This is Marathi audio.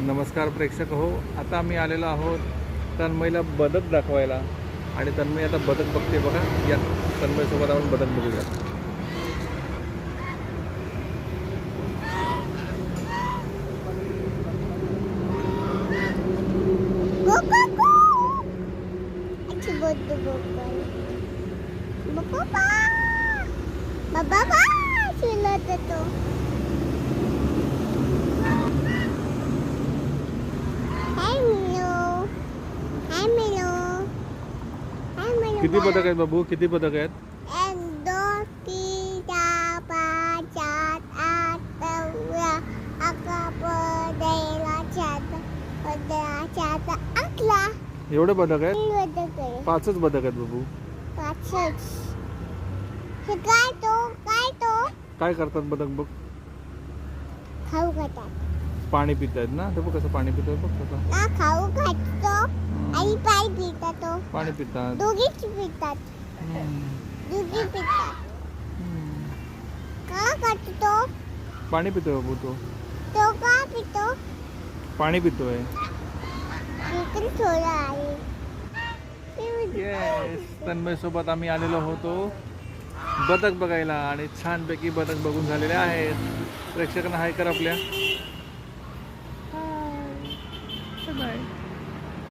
नमस्कार प्रेक्षक हो, आता आम्ही आलेलो आहोत तन्मयला बदक दाखवायला आणि तन्मय आता बदक बघते बघा. या तन्मयसोबत आपण बदक बघूया. किती बदक आहेत बाबू, किती बदक आहेत? 1, 2, 3, 4, 5, 6, 8, 9, 11. एवढे बदक आहेत? 5च बदक आहेत बाबू. काय करतात बदक बघ? खाऊ खातात. पाणी पितायत ना, ते बघ कसं पाणी पितात बघ कसं. खाऊ खातो आणि पाणी पितात. पाणी पितात. दोघीच पितात. दोघी पितात. का खातो? पाणी पितोय बाबू तो. तो का पितो? पाणी पितोय. इकडे थोडा आहे. येस, तन्मय सोबत आम्ही आलेलो होतो बदक बघायला आणि छानपैकी बदक बघून झालेले आहेत. प्रेक्षकांना हाय कर आपल्या. बाय.